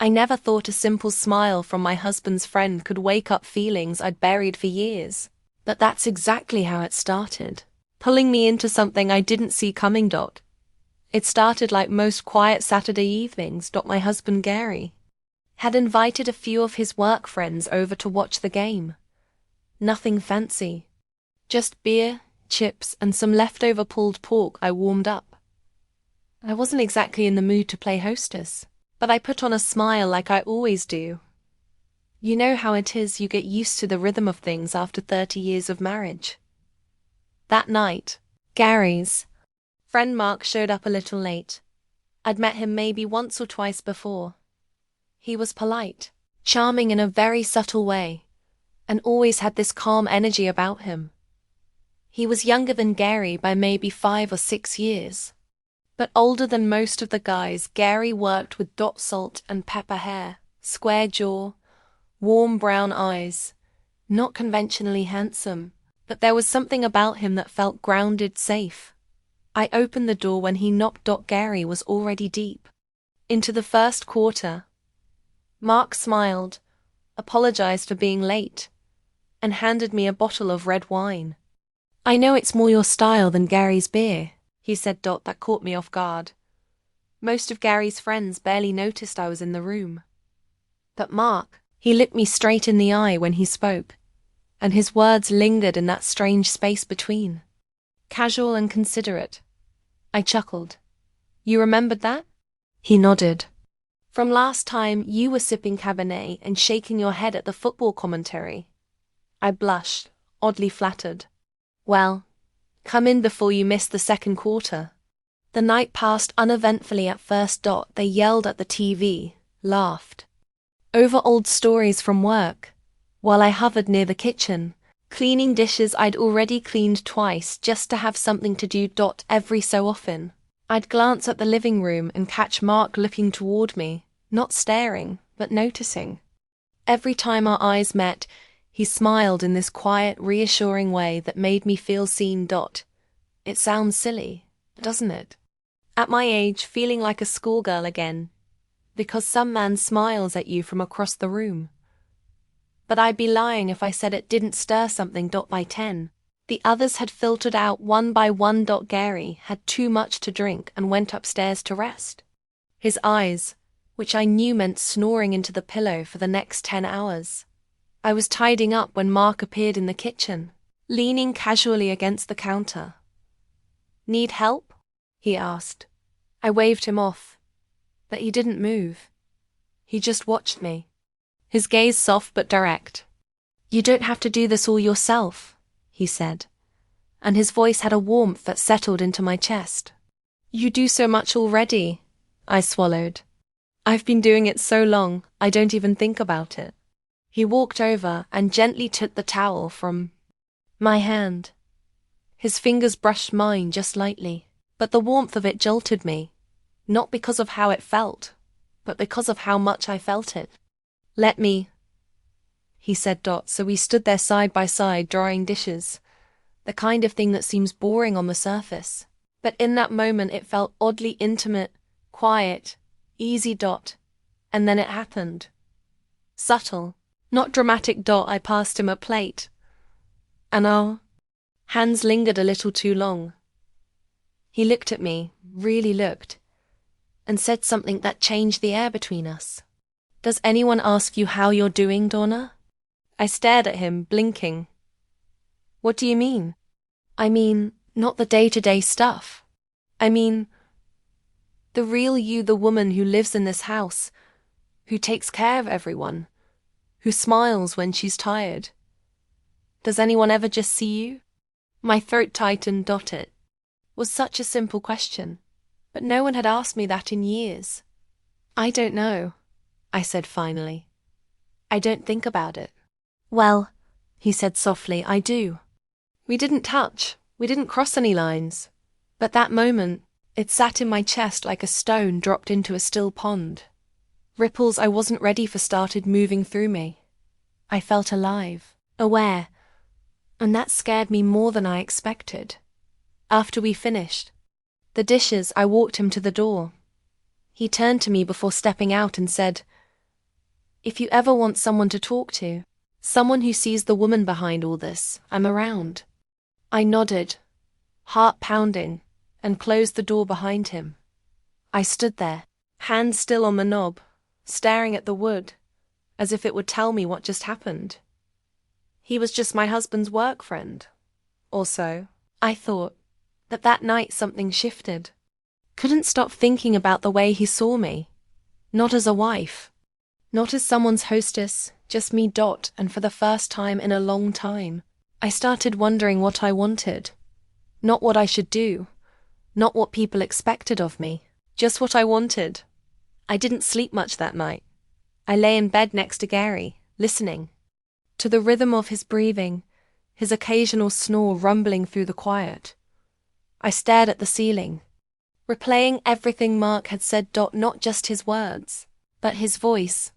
I never thought a simple smile from my husband's friend could wake up feelings I'd buried for years. But that's exactly how it started. Pulling me into something I didn't see coming. It started like most quiet Saturday evenings. My husband Gary had invited a few of his work friends over to watch the game. Nothing fancy. Just beer, chips, and some leftover pulled pork I warmed up. I wasn't exactly in the mood to play hostess, but I put on a smile like I always do. You know how it is, you get used to the rhythm of things after 30 years of marriage. That night, Gary's friend Mark showed up a little late. I'd met him maybe once or twice before. He was polite, charming in a very subtle way, and always had this calm energy about him. He was younger than Gary by maybe 5 or 6 years. But older than most of the guys. Gary worked with salt and pepper hair, square jaw, warm brown eyes, not conventionally handsome, but there was something about him that felt grounded, safe. I opened the door when he knocked. Gary was already deep into the first quarter. Mark smiled, apologized for being late, and handed me a bottle of red wine. I know it's more your style than Gary's beer, he said. That caught me off guard. Most of Gary's friends barely noticed I was in the room. But Mark, he looked me straight in the eye when he spoke, and his words lingered in that strange space between. Casual and considerate. I chuckled. You remembered that? He nodded. From last time you were sipping Cabernet and shaking your head at the football commentary. I blushed, oddly flattered. Well, come in before you miss the second quarter. The night passed uneventfully at first. They yelled at the TV, laughed over old stories from work, while I hovered near the kitchen, cleaning dishes I'd already cleaned twice just to have something to do. Every so often, I'd glance at the living room and catch Mark looking toward me, not staring, but noticing. Every time our eyes met, he smiled in this quiet, reassuring way that made me feel seen. It sounds silly, doesn't it? At my age, feeling like a schoolgirl again, because some man smiles at you from across the room. But I'd be lying if I said it didn't stir something. By 10, the others had filtered out one by one. Gary had too much to drink and went upstairs to rest. His eyes, which I knew meant snoring into the pillow for the next 10 hours. I was tidying up when Mark appeared in the kitchen, leaning casually against the counter. Need help? He asked. I waved him off, but he didn't move. He just watched me, his gaze soft but direct. You don't have to do this all yourself, he said, and his voice had a warmth that settled into my chest. You do so much already, I swallowed. I've been doing it so long, I don't even think about it. He walked over and gently took the towel from my hand. His fingers brushed mine just lightly, but the warmth of it jolted me, not because of how it felt, but because of how much I felt it. Let me, he said. So we stood there side by side drying dishes, the kind of thing that seems boring on the surface. But in that moment it felt oddly intimate, quiet, easy. And then it happened. Subtle, not dramatic. I passed him a plate, and our hands lingered a little too long. He looked at me, really looked, and said something that changed the air between us. Does anyone ask you how you're doing, Donna? I stared at him, blinking. What do you mean? I mean, not the day-to-day stuff. I mean, the real you, the woman who lives in this house, who takes care of everyone, who smiles when she's tired. Does anyone ever just see you? My throat tightened. It was such a simple question, but no one had asked me that in years. I don't know, I said finally. I don't think about it. Well, he said softly, I do. We didn't touch, we didn't cross any lines, but that moment, it sat in my chest like a stone dropped into a still pond. Ripples I wasn't ready for started moving through me. I felt alive, aware, and that scared me more than I expected. After we finished the dishes, I walked him to the door. He turned to me before stepping out and said, If you ever want someone to talk to, someone who sees the woman behind all this, I'm around. I nodded, heart pounding, and closed the door behind him. I stood there, hands still on the knob, staring at the wood, as if it would tell me what just happened. He was just my husband's work friend. Also, I thought, but that night something shifted. Couldn't stop thinking about the way he saw me. Not as a wife. Not as someone's hostess, just me. And for the first time in a long time, I started wondering what I wanted. Not what I should do. Not what people expected of me. Just what I wanted. I didn't sleep much that night. I lay in bed next to Gary, listening. To the rhythm of his breathing, his occasional snore rumbling through the quiet. I stared at the ceiling, replaying everything Mark had said. Not just his words, but his voice.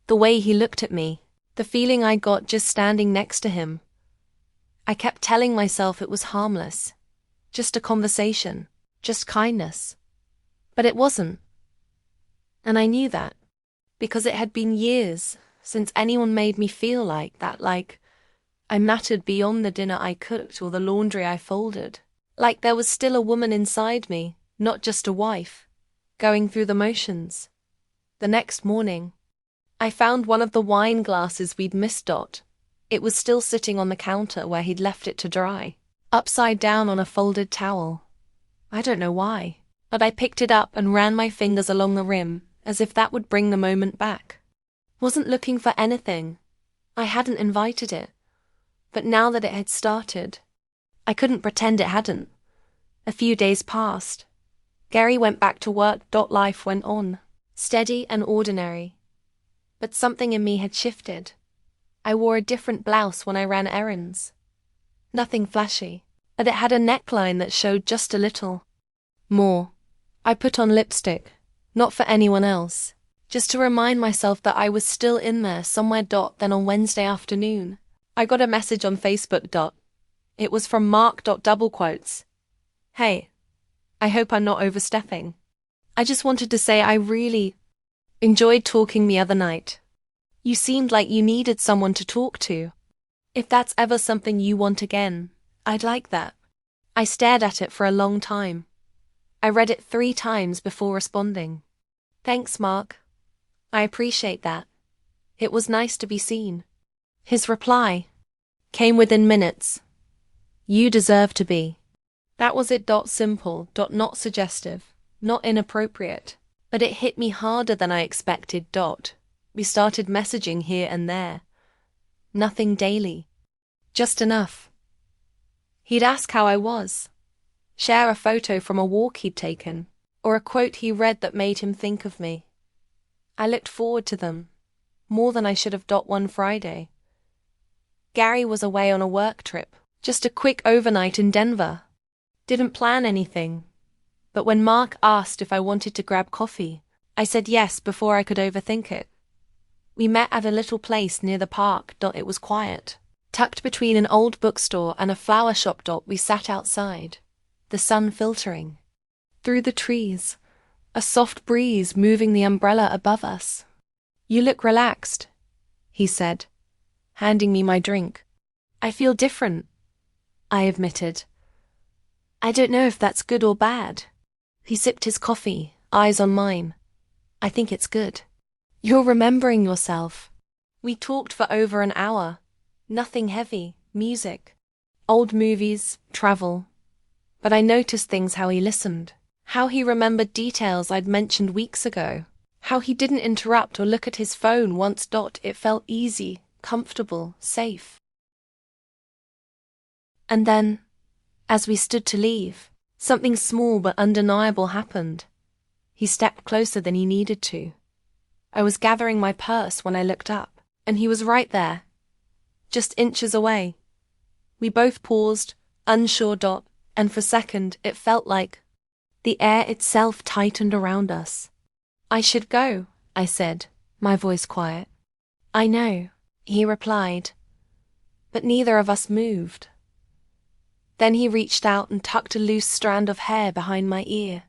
The way he looked at me, the feeling I got just standing next to him. I kept telling myself it was harmless, just a conversation, just kindness. But it wasn't. And I knew that, because it had been years since anyone made me feel like that, like I mattered beyond the dinner I cooked or the laundry I folded. Like there was still a woman inside me, not just a wife, going through the motions. The next morning, I found one of the wine glasses we'd missed. It was still sitting on the counter where he'd left it to dry, upside down on a folded towel. I don't know why, but I picked it up and ran my fingers along the rim, as if that would bring the moment back. Wasn't looking for anything. I hadn't invited it. But now that it had started, I couldn't pretend it hadn't. A few days passed. Gary went back to work. Life went on, steady and ordinary. But something in me had shifted. I wore a different blouse when I ran errands. Nothing flashy, but it had a neckline that showed just a little. More. I put on lipstick, not for anyone else, just to remind myself that I was still in there somewhere. Then on Wednesday afternoon, I got a message on Facebook. It was from Mark. Double quotes. Hey, I hope I'm not overstepping. I just wanted to say I really enjoyed talking the other night. You seemed like you needed someone to talk to. If that's ever something you want again, I'd like that. I stared at it for a long time. I read it 3 times before responding. Thanks, Mark. I appreciate that. It was nice to be seen. His reply came within minutes. You deserve to be. That was it. Simple. Not suggestive. Not inappropriate. But it hit me harder than I expected. We started messaging here and there. Nothing daily. Just enough. He'd ask how I was. Share a photo from a walk he'd taken, or a quote he read that made him think of me. I looked forward to them, more than I should have. One Friday, Gary was away on a work trip, just a quick overnight in Denver. Didn't plan anything, but when Mark asked if I wanted to grab coffee, I said yes before I could overthink it. We met at a little place near the park. It was quiet, tucked between an old bookstore and a flower shop. We sat outside, the sun filtering through the trees, a soft breeze moving the umbrella above us. You look relaxed, he said, handing me my drink. I feel different, I admitted. I don't know if that's good or bad. He sipped his coffee, eyes on mine. I think it's good. You're remembering yourself. We talked for over an hour. Nothing heavy, music, old movies, travel. But I noticed things how he listened, how he remembered details I'd mentioned weeks ago, how he didn't interrupt or look at his phone once. It felt easy, comfortable, safe. And then, as we stood to leave, something small but undeniable happened. He stepped closer than he needed to. I was gathering my purse when I looked up, and he was right there, just inches away. We both paused, unsure. And for a second it felt like the air itself tightened around us. I should go, I said, my voice quiet. I know, he replied, but neither of us moved. Then he reached out and tucked a loose strand of hair behind my ear.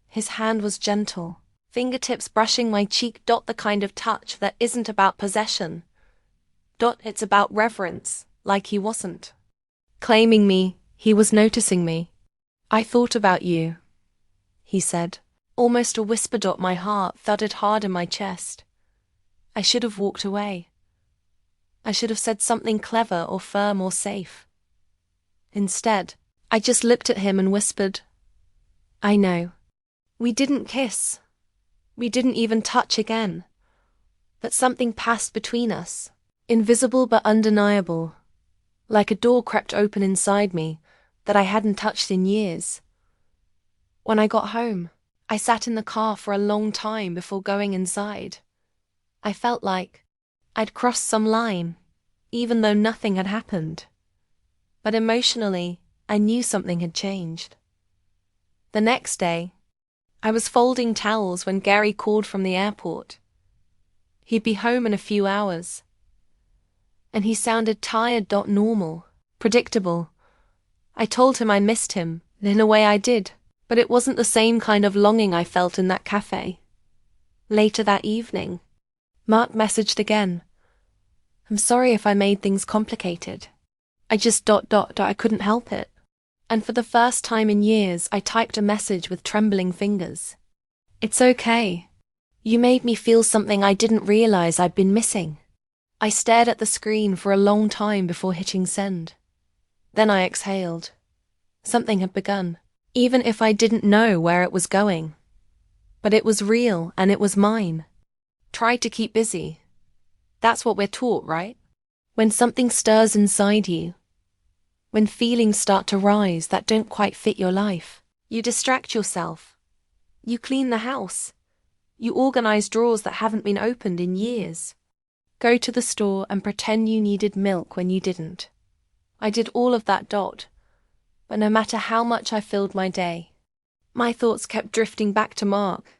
His hand was gentle, fingertips brushing my cheek. The kind of touch that isn't about possession. It's about reverence, like he wasn't claiming me, he was noticing me. I thought about you, he said, almost a whisper. My heart thudded hard in my chest. I should have walked away. I should have said something clever or firm or safe. Instead, I just looked at him and whispered, I know. We didn't kiss. We didn't even touch again. But something passed between us, invisible but undeniable, like a door crept open inside me that I hadn't touched in years. When I got home, I sat in the car for a long time before going inside. I felt like I'd crossed some line, even though nothing had happened. But emotionally, I knew something had changed. The next day, I was folding towels when Gary called from the airport. He'd be home in a few hours. And he sounded tired. Normal, predictable. I told him I missed him, in a way I did, but it wasn't the same kind of longing I felt in that cafe. Later that evening, Mark messaged again. I'm sorry if I made things complicated. I just ... I couldn't help it. And for the first time in years, I typed a message with trembling fingers. It's okay. You made me feel something I didn't realize I'd been missing. I stared at the screen for a long time before hitting send. Then I exhaled. Something had begun, even if I didn't know where it was going. But it was real and it was mine. Try to keep busy. That's what we're taught, right? When something stirs inside you, when feelings start to rise that don't quite fit your life, you distract yourself. You clean the house. You organize drawers that haven't been opened in years. Go to the store and pretend you needed milk when you didn't. I did all of that. But no matter how much I filled my day, my thoughts kept drifting back to Mark.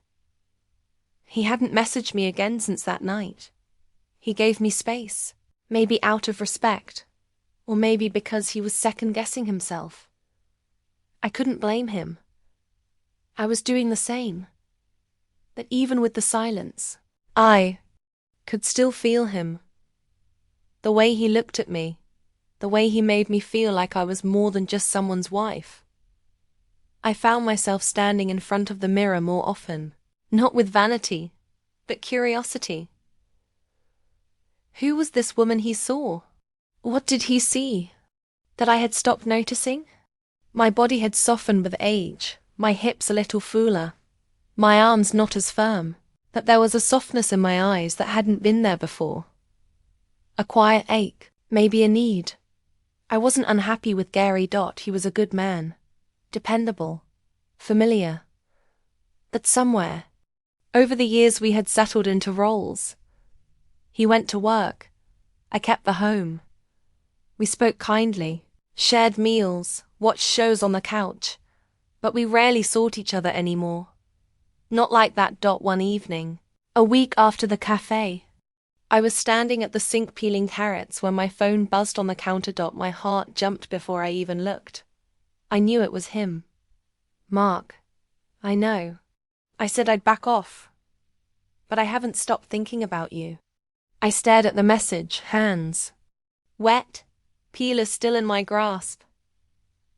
He hadn't messaged me again since that night. He gave me space, maybe out of respect, or maybe because he was second-guessing himself. I couldn't blame him. I was doing the same. But even with the silence, I could still feel him. The way he looked at me, the way he made me feel like I was more than just someone's wife. I found myself standing in front of the mirror more often, not with vanity, but curiosity. Who was this woman he saw? What did he see? That I had stopped noticing? My body had softened with age, my hips a little fuller, my arms not as firm, but there was a softness in my eyes that hadn't been there before. A quiet ache, maybe a need. I wasn't unhappy with Gary. He was a good man, dependable, familiar. But somewhere, over the years we had settled into roles. He went to work. I kept the home. We spoke kindly, shared meals, watched shows on the couch, but we rarely sought each other anymore. Not like that. One evening, a week after the cafe, I was standing at the sink peeling carrots when my phone buzzed on the counter. My heart jumped before I even looked. I knew it was him. Mark, I know. I said I'd back off. But I haven't stopped thinking about you. I stared at the message, hands wet, peelers still in my grasp.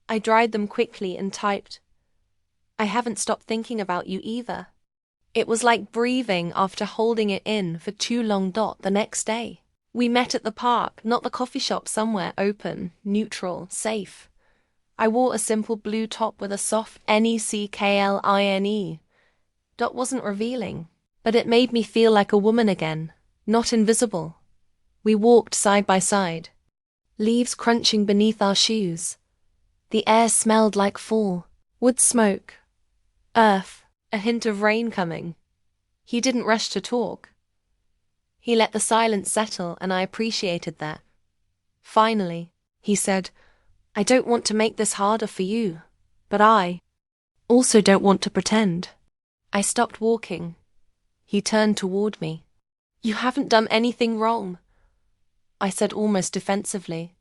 I dried them quickly and typed, I haven't stopped thinking about you either. It was like breathing after holding it in for too long. The next day, we met at the park, not the coffee shop, somewhere open, neutral, safe. I wore a simple blue top with a soft neckline. Wasn't revealing, but it made me feel like a woman again, not invisible. We walked side by side, leaves crunching beneath our shoes. The air smelled like fall, wood smoke, earth, a hint of rain coming. He didn't rush to talk. He let the silence settle, and I appreciated that. Finally, he said, I don't want to make this harder for you, but I also don't want to pretend. I stopped walking. He turned toward me. You haven't done anything wrong, I said almost defensively.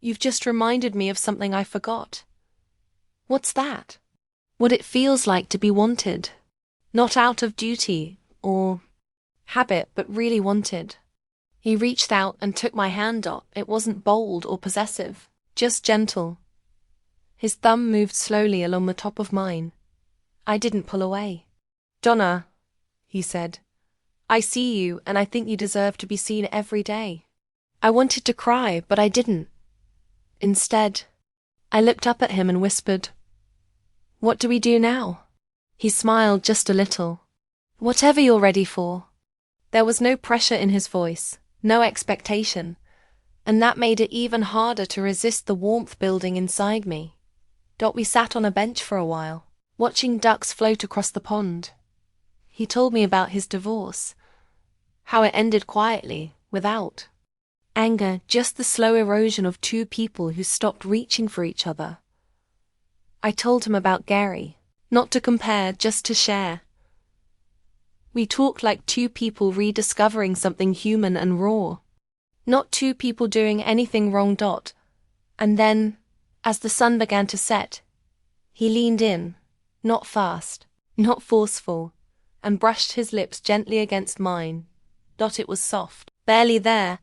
You've just reminded me of something I forgot. What's that? What it feels like to be wanted. Not out of duty or habit, but really wanted. He reached out and took my hand. It wasn't bold or possessive, just gentle. His thumb moved slowly along the top of mine. I didn't pull away. Donna, he said, I see you and I think you deserve to be seen every day. I wanted to cry, but I didn't. Instead, I looked up at him and whispered, What do we do now? He smiled just a little. Whatever you're ready for. There was no pressure in his voice, no expectation, and that made it even harder to resist the warmth building inside me. We sat on a bench for a while, watching ducks float across the pond. He told me about his divorce, how it ended quietly, without anger, just the slow erosion of two people who stopped reaching for each other. I told him about Gary, not to compare, just to share. We talked like two people rediscovering something human and raw. Not two people doing anything wrong. And then, as the sun began to set, he leaned in, not fast, not forceful, and brushed his lips gently against mine. It was soft, barely there,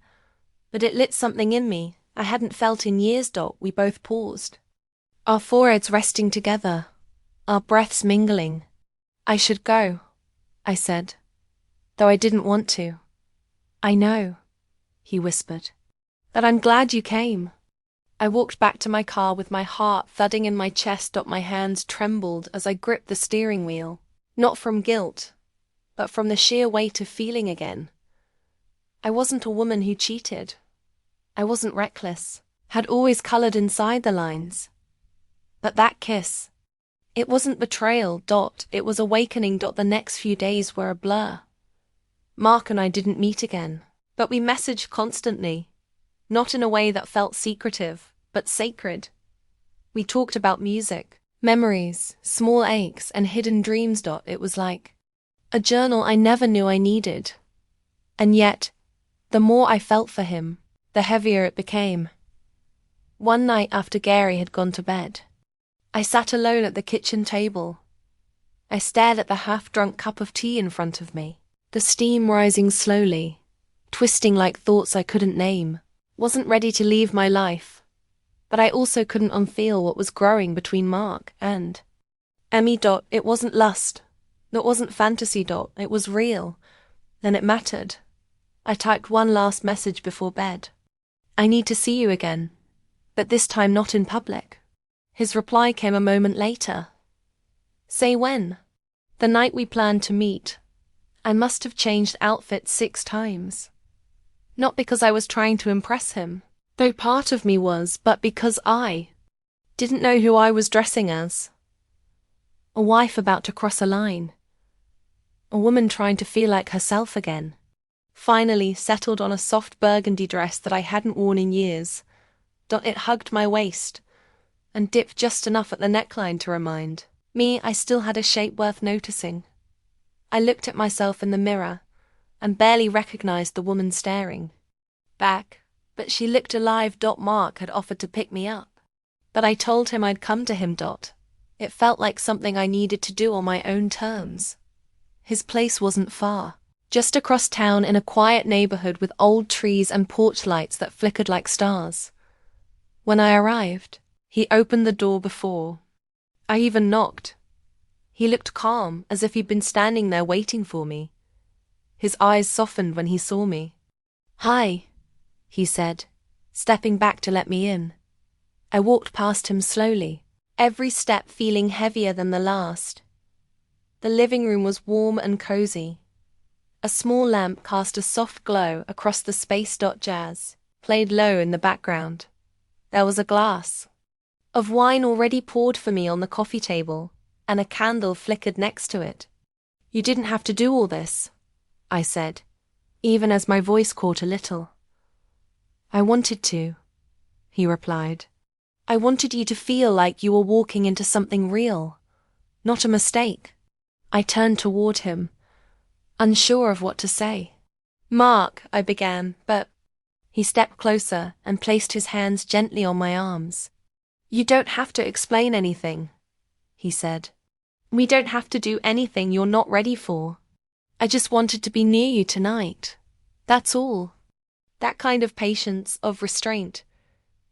but it lit something in me I hadn't felt in years. We both paused, our foreheads resting together, our breaths mingling. I should go, I said, though I didn't want to. I know, he whispered, but I'm glad you came. I walked back to my car with my heart thudding in my chest. My hands trembled as I gripped the steering wheel, not from guilt, but from the sheer weight of feeling again. I wasn't a woman who cheated. I wasn't reckless, had always colored inside the lines. But that kiss, it wasn't betrayal. It was awakening. The next few days were a blur. Mark and I didn't meet again, but we messaged constantly, not in a way that felt secretive, but sacred. We talked about music, memories, small aches, and hidden dreams. It was like a journal I never knew I needed. And yet, the more I felt for him, the heavier it became. One night after Gary had gone to bed, I sat alone at the kitchen table. I stared at the half-drunk cup of tea in front of me, the steam rising slowly, twisting like thoughts I couldn't name. Wasn't ready to leave my life, but I also couldn't unfeel what was growing between Mark and Emmy. It wasn't lust, it wasn't fantasy. It was real, and it mattered. I typed one last message before bed. I need to see you again, but this time not in public. His reply came a moment later. Say when? The night we planned to meet. I must have changed outfits 6 times. Not because I was trying to impress him, though part of me was, but because I didn't know who I was dressing as. A wife about to cross a line. A woman trying to feel like herself again. Finally settled on a soft burgundy dress that I hadn't worn in years. It hugged my waist and dipped just enough at the neckline to remind me I still had a shape worth noticing. I looked at myself in the mirror and barely recognized the woman staring back, but she looked alive. Mark had offered to pick me up, but I told him I'd come to him. It felt like something I needed to do on my own terms. His place wasn't far, just across town in a quiet neighborhood with old trees and porch lights that flickered like stars. When I arrived, he opened the door before I even knocked. He looked calm, as if he'd been standing there waiting for me. His eyes softened when he saw me. Hi, he said, stepping back to let me in. I walked past him slowly, every step feeling heavier than the last. The living room was warm and cozy. A small lamp cast a soft glow across the space. Jazz played low in the background. There was a glass of wine already poured for me on the coffee table, and a candle flickered next to it. You didn't have to do all this, I said, even as my voice caught a little. I wanted to, he replied. I wanted you to feel like you were walking into something real, not a mistake. I turned toward him, unsure of what to say. Mark, I began, but he stepped closer and placed his hands gently on my arms. You don't have to explain anything, he said. We don't have to do anything you're not ready for. I just wanted to be near you tonight. That's all. That kind of patience, of restraint,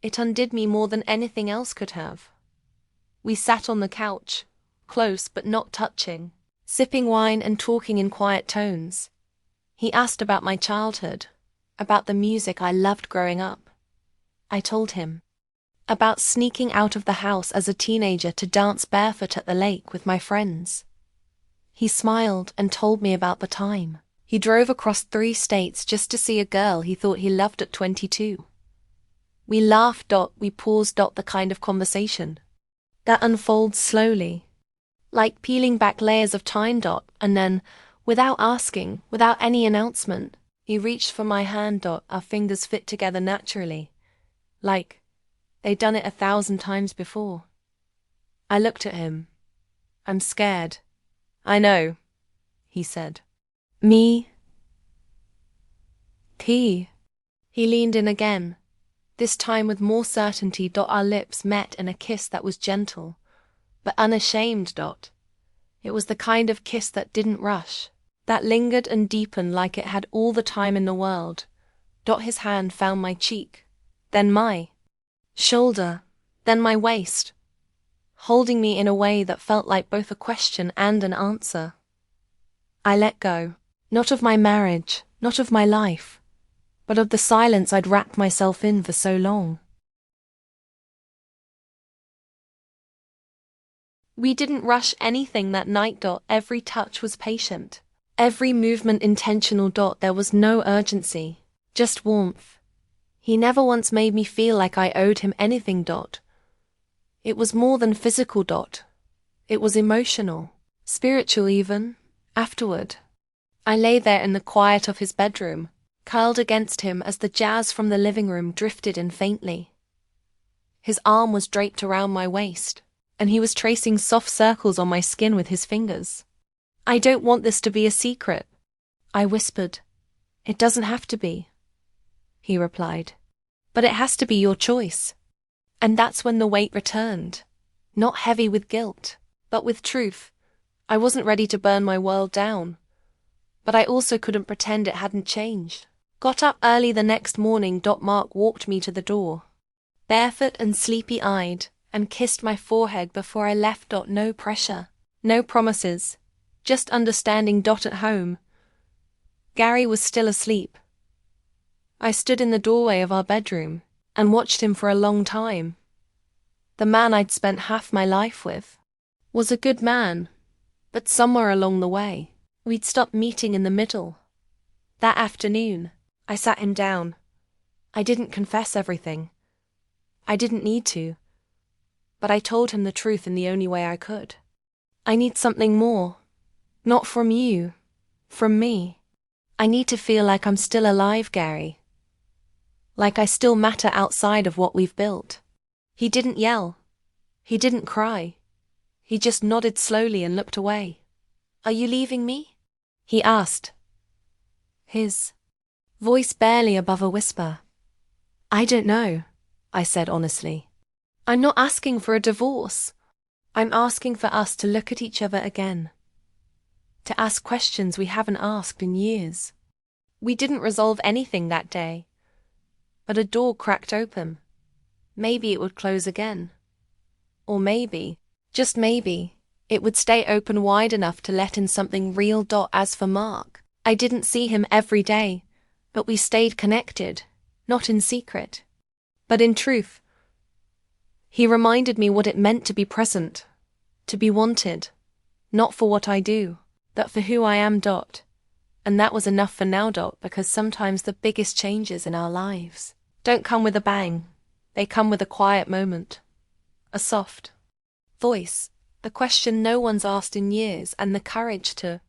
it undid me more than anything else could have. We sat on the couch, close but not touching, sipping wine and talking in quiet tones. He asked about my childhood, about the music I loved growing up. I told him. About sneaking out of the house as a teenager to dance barefoot at the lake with my friends. He smiled and told me about the time he drove across 3 states just to see a girl he thought he loved at 22. We laughed. We paused. The kind of conversation that unfolds slowly, like peeling back layers of time. And then, without asking, without any announcement, he reached for my hand. Our fingers fit together naturally, like they'd done it 1,000 times before. I looked at him. I'm scared. I know, he said. Me? He leaned in again, this time with more certainty. Our lips met in a kiss that was gentle, but unashamed. It was the kind of kiss that didn't rush, that lingered and deepened like it had all the time in the world. His hand found my cheek, then my shoulder, then my waist, holding me in a way that felt like both a question and an answer. I let go, not of my marriage, not of my life, but of the silence I'd wrapped myself in for so long. We didn't rush anything that night. Every touch was patient, every movement intentional. There was no urgency, just warmth. He never once made me feel like I owed him anything. It was more than physical. It was emotional, spiritual even. Afterward, I lay there in the quiet of his bedroom, curled against him as the jazz from the living room drifted in faintly. His arm was draped around my waist, and he was tracing soft circles on my skin with his fingers. I don't want this to be a secret, I whispered. It doesn't have to be, he replied. But it has to be your choice. And that's when the weight returned, not heavy with guilt, but with truth. I wasn't ready to burn my world down, but I also couldn't pretend it hadn't changed. Got up early the next morning. Mark walked me to the door, barefoot and sleepy-eyed, and kissed my forehead before I left. No pressure, no promises, just understanding. At home, Gary was still asleep. I stood in the doorway of our bedroom and watched him for a long time. The man I'd spent half my life with was a good man, but somewhere along the way, we'd stopped meeting in the middle. That afternoon, I sat him down. I didn't confess everything. I didn't need to. But I told him the truth in the only way I could. I need something more. Not from you. From me. I need to feel like I'm still alive, Gary. Like I still matter outside of what we've built. He didn't yell. He didn't cry. He just nodded slowly and looked away. Are you leaving me? He asked, his voice barely above a whisper. I don't know, I said honestly. I'm not asking for a divorce. I'm asking for us to look at each other again. To ask questions we haven't asked in years. We didn't resolve anything that day. But a door cracked open. Maybe it would close again. Or maybe, just maybe, it would stay open wide enough to let in something real. As for Mark, I didn't see him every day, but we stayed connected, not in secret, but in truth. He reminded me what it meant to be present, to be wanted, not for what I do, but for who I am. And that was enough for now. Because sometimes the biggest changes in our lives don't come with a bang. They come with a quiet moment, a soft voice, the question no one's asked in years, and the courage to